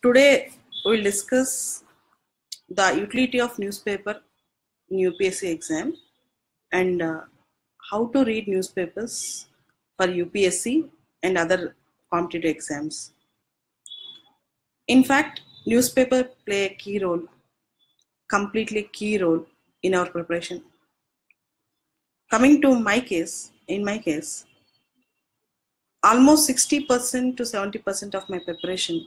Today we'll discuss the utility of newspaper in UPSC exam and how to read newspapers for UPSC and other competitive exams. In fact, newspaper play a key role, completely key role in our preparation. Coming to my case, in my case, almost 60% to 70% of my preparation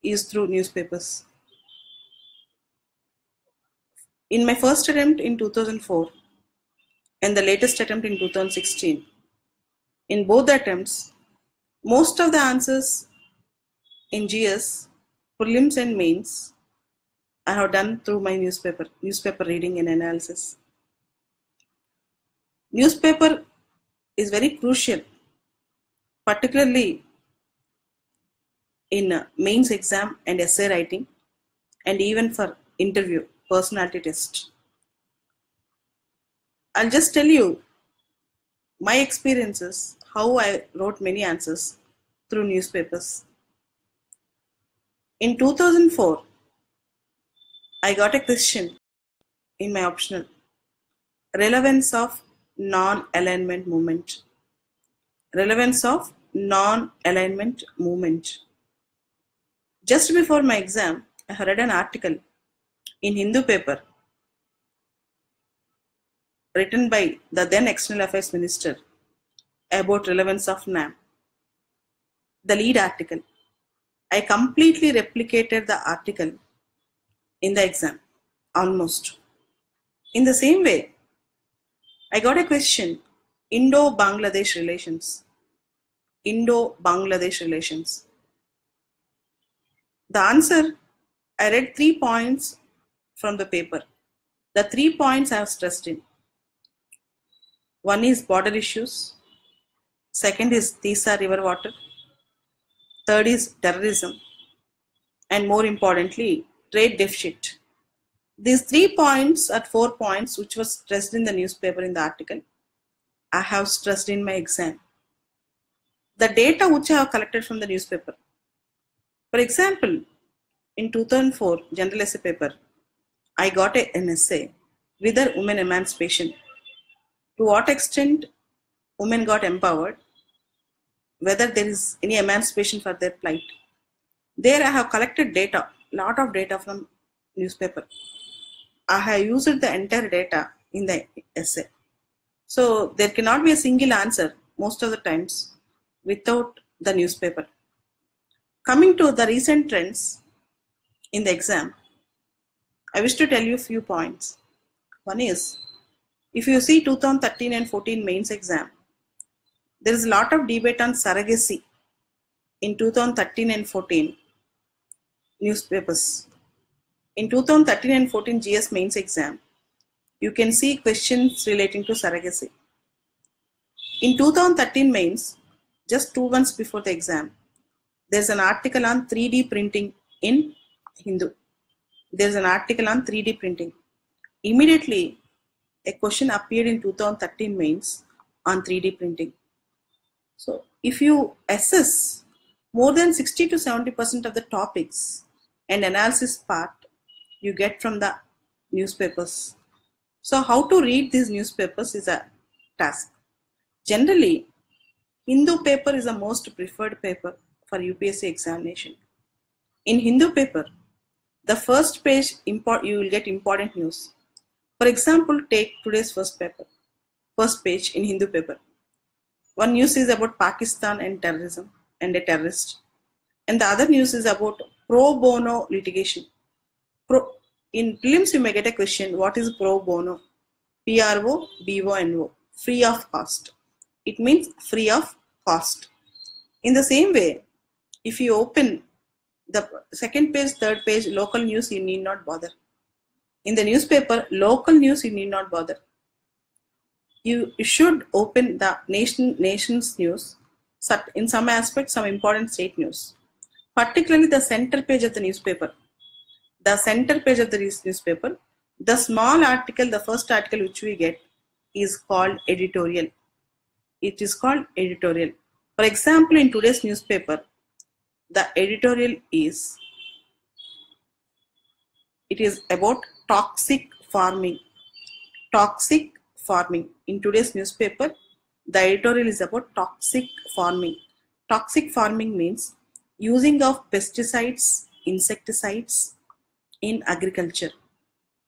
is through newspapers. In my first attempt in 2004 and the latest attempt in 2016, in both the attempts, most of the answers in GS, prelims and mains, I have done through my newspaper reading and analysis. Newspaper is very crucial, particularly in mains exam and essay writing, and even for interview, personality test. I'll just tell you my experiences, how I wrote many answers through newspapers. In 2004, I got a question in my optional, relevance of non-alignment movement. Relevance of non-alignment movement. Just before my exam, I read an article in Hindu paper written by the then External Affairs Minister about relevance of NAM. The lead article. I completely replicated the article in the exam, almost. In the same way, I got a question, Indo-Bangladesh relations. Indo-Bangladesh relations. The answer, I read 3 points from the paper. The 3 points I have stressed in. One is border issues. Second is Tisa river water. Third is terrorism. And more importantly, trade deficit. These 3 points are 4 points which was stressed in the newspaper in the article. I have stressed in my exam. The data which I have collected from the newspaper. For example, in 2004 general essay paper, I got an essay, whether women emancipation. To what extent women got empowered, whether there is any emancipation for their plight. There I have collected data, lot of data from newspaper. I have used the entire data in the essay. So there cannot be a single answer most of the times without the newspaper. Coming to the recent trends in the exam, I wish to tell you a few points. One is, if you see 2013 and 14 mains exam, there is a lot of debate on surrogacy in 2013 and 14 newspapers. In 2013 and 14 GS mains exam, you can see questions relating to surrogacy. In 2013 mains, just 2 months before the exam, there's an article on 3D printing in Hindu. There's an article on 3D printing. Immediately, a question appeared in 2013 mains on 3D printing. So if you assess more than 60 to 70% of the topics and analysis part you get from the newspapers. So how to read these newspapers is a task. Generally, Hindu paper is the most preferred paper for UPSC examination. In Hindu paper, the first page you will get important news. For example, take today's first page in Hindu paper. One news is about Pakistan and terrorism and a terrorist. And the other news is about pro bono litigation. In prelims, you may get a question, what is pro bono? PRO-BONO, free of cost. It means free of cost. In the same way, if you open the second page, third page, local news, you need not bother. In the newspaper, local news, you need not bother. You should open the nation's news, in some aspects, some important state news. Particularly the center page of the newspaper. The center page of the newspaper, the small article, the first article which we get is called editorial. It is called editorial. For example, in today's newspaper, The editorial is, it is about toxic farming. Toxic farming. In today's newspaper, the editorial is about toxic farming. Toxic farming means using of pesticides, insecticides in agriculture.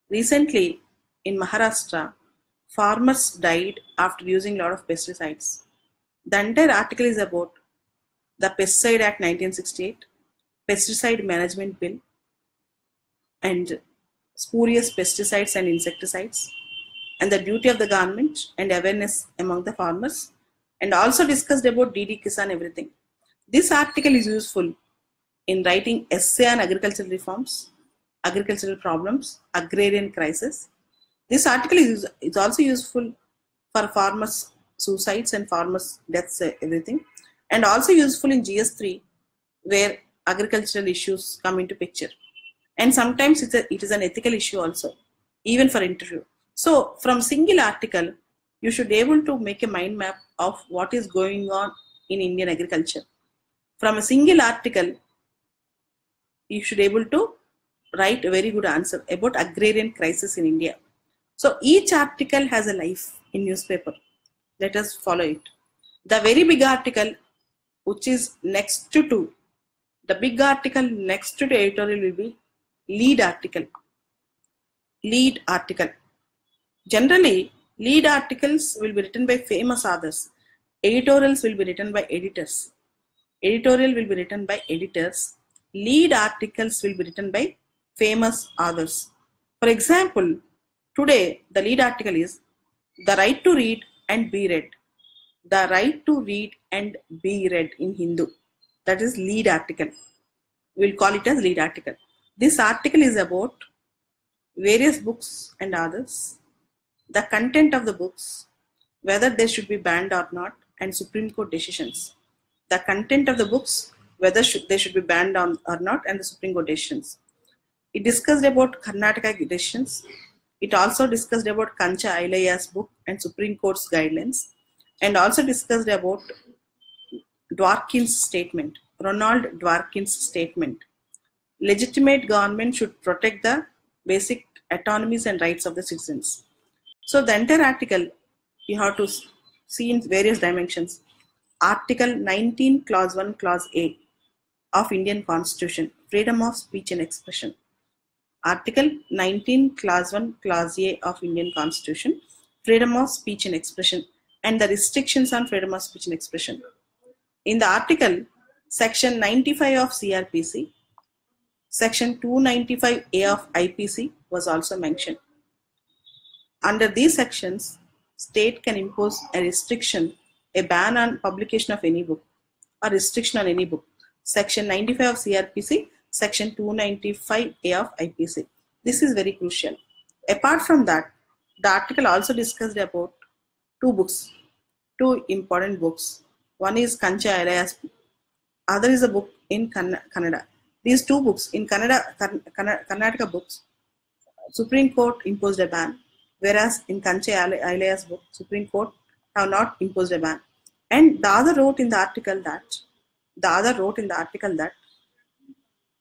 Recently, in Maharashtra, farmers died after using a lot of pesticides. The entire article is about the Pesticide Act 1968, Pesticide Management Bill, and spurious pesticides and insecticides, and the duty of the government and awareness among the farmers, and also discussed about DD Kisan, everything. This article is useful in writing essay on agricultural reforms, agricultural problems, agrarian crisis. This article is also useful for farmers' suicides and farmers' deaths, everything, and also useful in GS3, where agricultural issues come into picture. And sometimes it is an ethical issue also, even for interview. So from single article, you should be able to make a mind map of what is going on in Indian agriculture. From a single article, you should be able to write a very good answer about agrarian crisis in India. So each article has a life in newspaper. Let us follow it. The very big article, which is next to the big article next to the editorial, will be lead article. Lead article. Generally, lead articles will be written by famous authors. Editorials will be written by editors. Editorial will be written by editors. Lead articles will be written by famous authors. For example, today the lead article is the right to read and be read. The right to read and be read in Hindu. That is lead article. We'll call it as lead article. This article is about various books and others, the content of the books, whether they should be banned or not, and Supreme Court decisions. The content of the books, whether they should be banned or not, and the Supreme Court decisions. It discussed about Karnataka decisions. It also discussed about Kancha Ailaya's book and Supreme Court's guidelines, and also discussed about Dworkin's statement, Ronald Dworkin's statement. Legitimate government should protect the basic autonomies and rights of the citizens. So the entire article you have to see in various dimensions. Article 19, Clause 1, Clause A of Indian Constitution, freedom of speech and expression. Article 19, Clause 1, Clause A of Indian Constitution, freedom of speech and expression, and the restrictions on freedom of speech and expression. In the article, Section 95 of CRPC, Section 295A of IPC was also mentioned. Under these sections, state can impose a restriction, a ban on publication of any book, or restriction on any book. Section 95 of CRPC, Section 295A of IPC. This is very crucial. Apart from that, the article also discussed about two important books. One is Kancha Ailaya's book. Other is a book in Kannada. These two books in Karnataka books, Supreme Court imposed a ban, whereas in Kancha Ailaya's book, Supreme Court have not imposed a ban. And the other wrote in the article that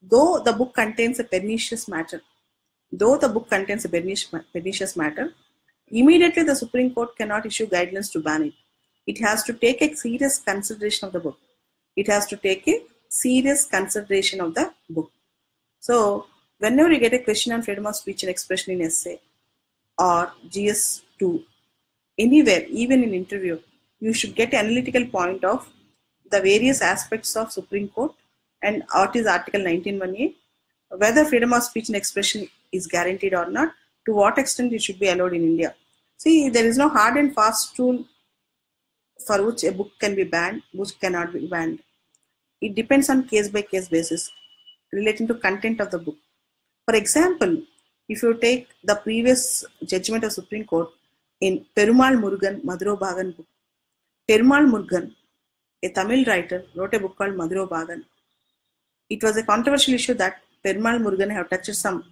though the book contains a pernicious matter, immediately the Supreme Court cannot issue guidelines to ban it. It has to take a serious consideration of the book. So, whenever you get a question on freedom of speech and expression in essay or GS2, anywhere, even in interview, you should get an analytical point of the various aspects of Supreme Court and what is Article 19(1)A, whether freedom of speech and expression is guaranteed or not, to what extent it should be allowed in India. See, there is no hard and fast rule for which a book can be banned, which cannot be banned. It depends on case-by-case basis relating to content of the book. For example, if you take the previous judgment of Supreme Court in Perumal Murugan Maduro Bhagan book, Perumal Murugan, a Tamil writer, wrote a book called Maduro Bhagan. It was a controversial issue that Perumal Murugan have touched some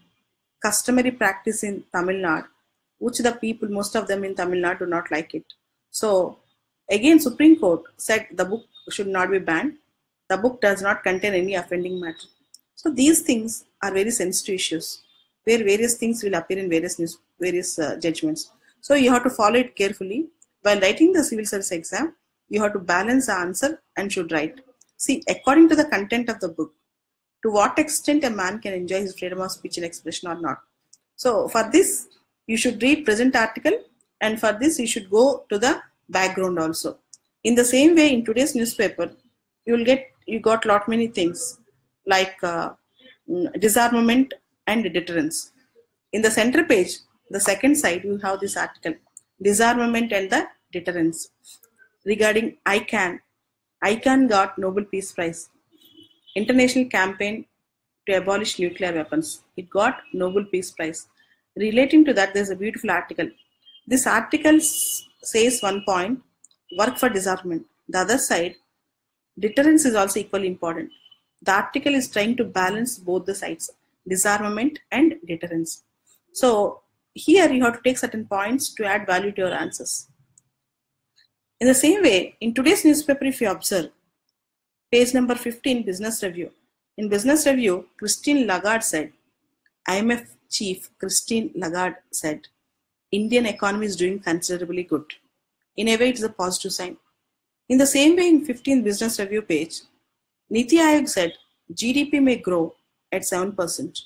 customary practice in Tamil Nadu, which the people, most of them in Tamil Nadu, do not like it. So again, Supreme Court said the book should not be banned, The book does not contain any offending matter. So these things are very sensitive issues where various things will appear in various judgments. So you have to follow it carefully. While writing the civil service exam, you have to balance the answer and should write. See, according to the content of the book, to what extent a man can enjoy his freedom of speech and expression or not. So for this, you should read present article, and for this you should go to the background also. In the same way, in today's newspaper, you got lot many things like disarmament and deterrence. In the center page, the second side, you have this article, disarmament and the deterrence. Regarding ICAN got Nobel Peace Prize. International campaign to abolish nuclear weapons. It got Nobel Peace Prize. Relating to that, there's a beautiful article. This article says one point, work for disarmament. The other side, deterrence is also equally important. The article is trying to balance both the sides, disarmament and deterrence. So here you have to take certain points to add value to your answers. In the same way, in today's newspaper, if you observe, page number 15, Business Review. In Business Review, Christine Lagarde said, IMF chief Christine Lagarde said, Indian economy is doing considerably good. In a way, it is a positive sign. In the same way, in 15th Business Review page, Niti Aayog said, GDP may grow at 7%.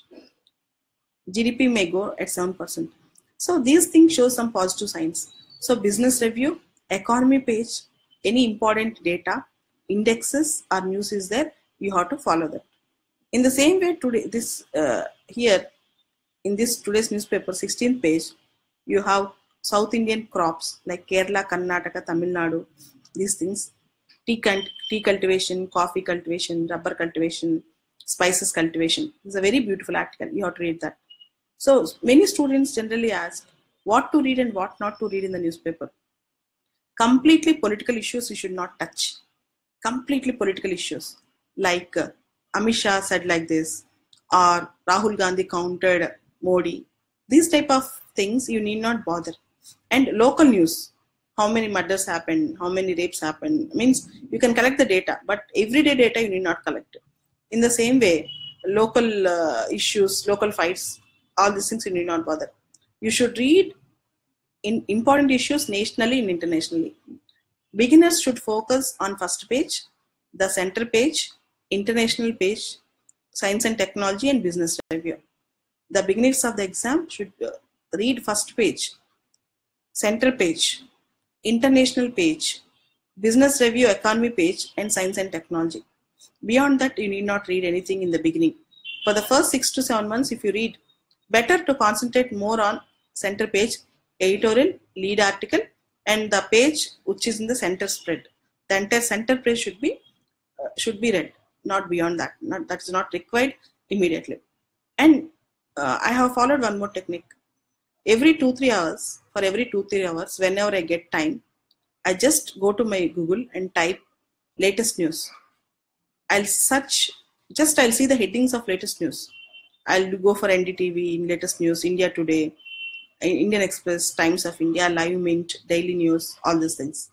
GDP may grow at 7%. So these things show some positive signs. So Business Review, economy page, any important data, indexes or news is there, you have to follow that. In the same way, today here in this today's newspaper 16th page, you have South Indian crops like Kerala, Karnataka, Tamil Nadu, these things, tea cultivation, coffee cultivation, rubber cultivation, spices cultivation. It's a very beautiful article. You have to read that. So many students generally ask what to read and what not to read in the newspaper. Completely political issues you should not touch. Completely political issues like Amit Shah said like this, or Rahul Gandhi countered Modi. These type of things you need not bother. And local news, how many murders happen, how many rapes happen, means you can collect the data, but everyday data you need not collect. In the same way, local issues, local fights, all these things you need not bother. You should read in important issues nationally and internationally. Beginners should focus on first page, the center page, international page, science and technology and business review. The beginners of the exam should read first page, center page, international page, business review, economy page and science and technology. Beyond that, you need not read anything in the beginning. For the first 6 to 7 months, if you read, better to concentrate more on center page, editorial, lead article, and the page which is in the center spread. The entire center page should be read, not beyond that. That is not required immediately. And I have followed one more technique. Every 2-3 hours, for every 2-3 hours, whenever I get time, I just go to my Google and type latest news. I'll see the headings of latest news. I'll go for NDTV, latest news, India Today, Indian Express, Times of India, Live Mint, Daily News, all these things.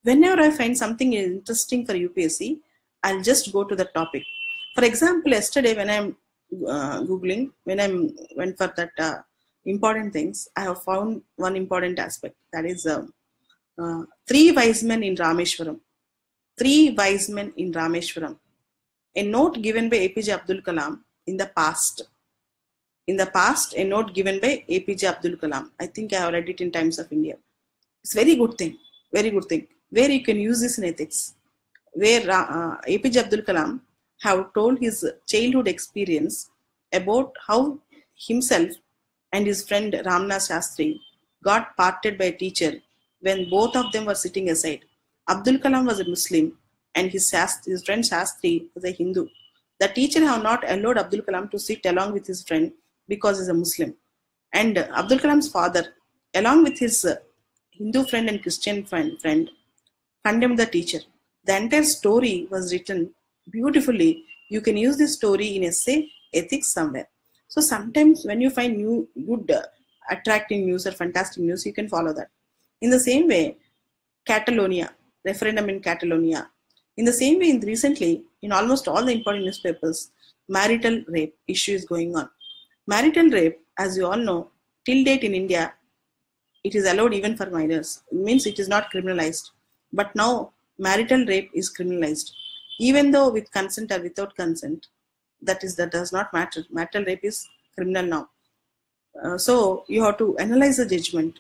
Whenever I find something interesting for UPSC, I'll just go to the topic. For example, yesterday when I'm Googling, when I went for that important things, I have found one important aspect. That is 3 wise men in Rameshwaram. 3 wise men in Rameshwaram. A note given by APJ Abdul Kalam in the past. In the past, a note given by APJ Abdul Kalam. I think I have read it in Times of India. It's very good thing, where you can use this in ethics. Where APJ Abdul Kalam have told his childhood experience about how himself and his friend Ramnath Shastri got parted by a teacher when both of them were sitting aside. Abdul Kalam was a Muslim and his friend Shastri was a Hindu. The teacher have not allowed Abdul Kalam to sit along with his friend because he's a Muslim. And Abdul Kalam's father, along with his Hindu friend and Christian friend, condemned the teacher. The entire story was written beautifully. You can use this story in essay, ethics somewhere. So sometimes when you find good, attracting news or fantastic news, you can follow that. In the same way, Catalonia, referendum in Catalonia. In the same way, recently, in almost all the important newspapers, marital rape issue is going on. Marital rape, as you all know, till date in India, it is allowed even for minors. It means it is not criminalized. But now, marital rape is criminalized. Even though with consent or without consent, that does not matter. Marital rape is criminal now. So you have to analyze the judgment,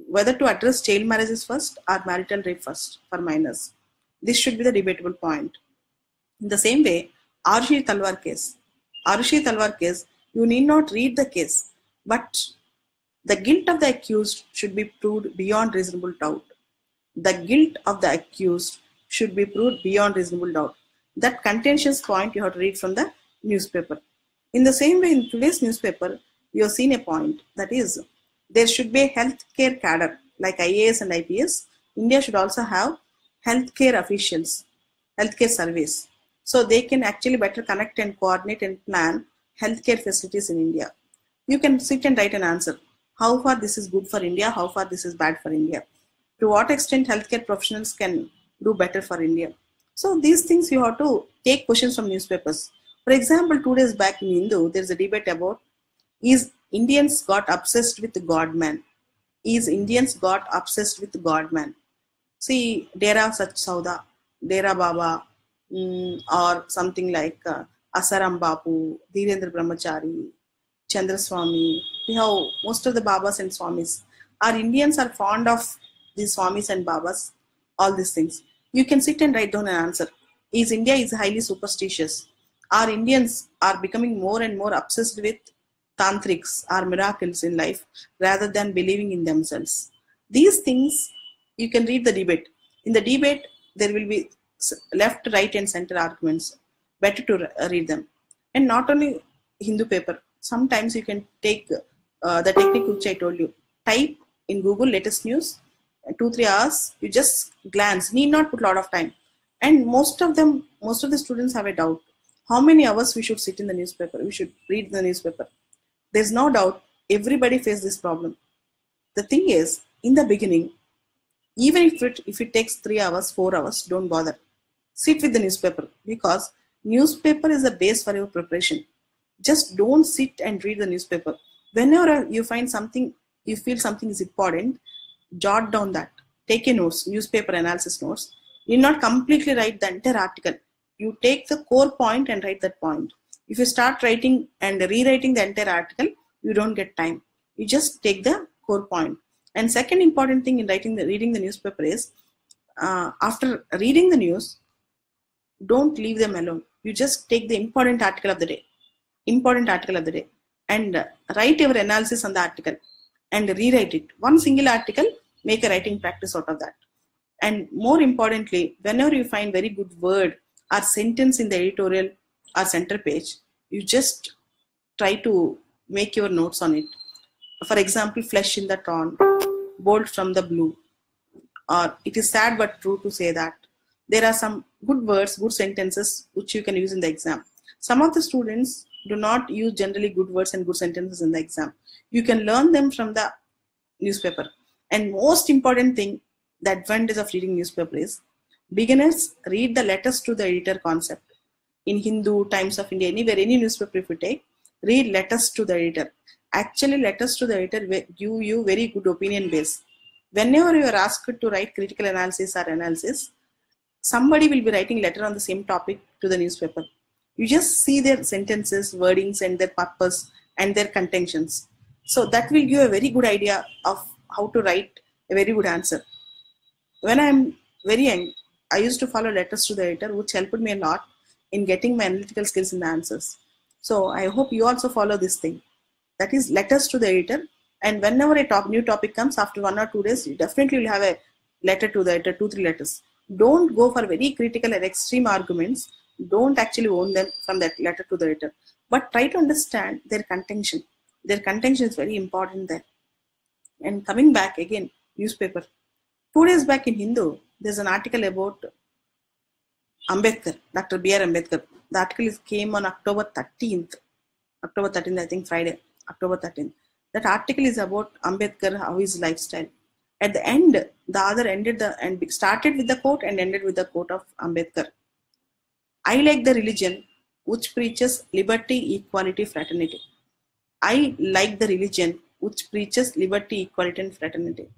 whether to address child marriages first or marital rape first for minors. This should be the debatable point. In the same way, Arushi Talwar case. Arushi Talwar case, you need not read the case, but the guilt of the accused should be proved beyond reasonable doubt. The guilt of the accused should be proved beyond reasonable doubt. That contentious point you have to read from the newspaper. In the same way, in today's newspaper, you have seen a point, that is, there should be a healthcare cadre like IAS and IPS. India should also have healthcare officials, healthcare service, so they can actually better connect and coordinate and plan healthcare facilities in India. You can sit and write an answer. How far this is good for India, how far this is bad for India. To what extent healthcare professionals can do better for India. So these things you have to take questions from newspapers. For example, 2 days back in Hindu, there is a debate about, is Indians got obsessed with God-man? Is Indians got obsessed with God-man? See, Dera Sach Sauda, Dera Baba, or something like Asaram Bapu, Dhirendra Brahmachari, Chandraswami. We have most of the Babas and Swamis. Our Indians are fond of these Swamis and Babas, all these things. You can sit and write down an answer. India is highly superstitious. Our Indians are becoming more and more obsessed with tantrics or miracles in life rather than believing in themselves. These things, you can read the debate. In the debate, there will be left, right and center arguments. Better to read them. And not only Hindu paper. Sometimes you can take the technique which I told you. Type in Google latest news, 2-3 hours, you just glance, need not put a lot of time. And most of the students have a doubt. How many hours we should sit in the newspaper? We should read the newspaper. There's no doubt everybody faces this problem. The thing is, in the beginning, even if it takes 3 hours, 4 hours, don't bother. Sit with the newspaper, because newspaper is the base for your preparation. Just don't sit and read the newspaper. Whenever you find something, you feel something is important, jot down that. Take a notes, newspaper analysis notes. You not completely write the entire article. You take the core point and write that point. If you start writing and rewriting the entire article, you don't get time. You just take the core point. And second important thing in reading the newspaper is, after reading the news, don't leave them alone. You just take the important article of the day, and write your analysis on the article and rewrite it. One single article, make a writing practice out of that. And more importantly, whenever you find very good word or sentence in the editorial or center page, you just try to make your notes on it. For example, flesh in the torn, bolt from the blue, or it is sad but true to say that. There are some good words, good sentences which you can use in the exam. Some of the students do not use generally good words and good sentences in the exam. You can learn them from the newspaper. And most important thing, the advantage of reading newspaper is, beginners read the letters to the editor concept. In Hindu, Times of India, anywhere, any newspaper if you take, read letters to the editor. Actually, letters to the editor give you very good opinion base. Whenever you are asked to write critical analysis or analysis, somebody will be writing letter on the same topic to the newspaper. You just see their sentences, wordings and their purpose and their contentions. So that will give a very good idea of how to write a very good answer. When I'm very young, I used to follow letters to the editor, which helped me a lot in getting my analytical skills in the answers. So I hope you also follow this thing. That is letters to the editor. And whenever a new topic comes, after 1 or 2 days, you definitely will have a letter to the editor, 2-3 letters. Don't go for very critical and extreme arguments. Don't actually own them from that letter to the editor. But try to understand their contention. Their contention is very important there. And coming back again, newspaper. 2 days back in Hindu, there's an article about Ambedkar, Dr. B.R. Ambedkar. The article came on October 13th, I think Friday, October 13th. That article is about Ambedkar, how his lifestyle. At the end, the other started with the quote and ended with the quote of Ambedkar. I like the religion which preaches liberty, equality, fraternity. I like the religion which preaches liberty, equality, and fraternity.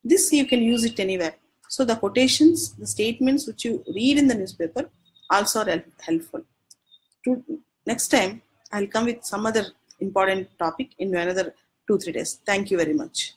This you can use it anywhere. So the quotations, the statements which you read in the newspaper also are helpful. Next time, I'll come with some other important topic in another 2-3 days. Thank you very much.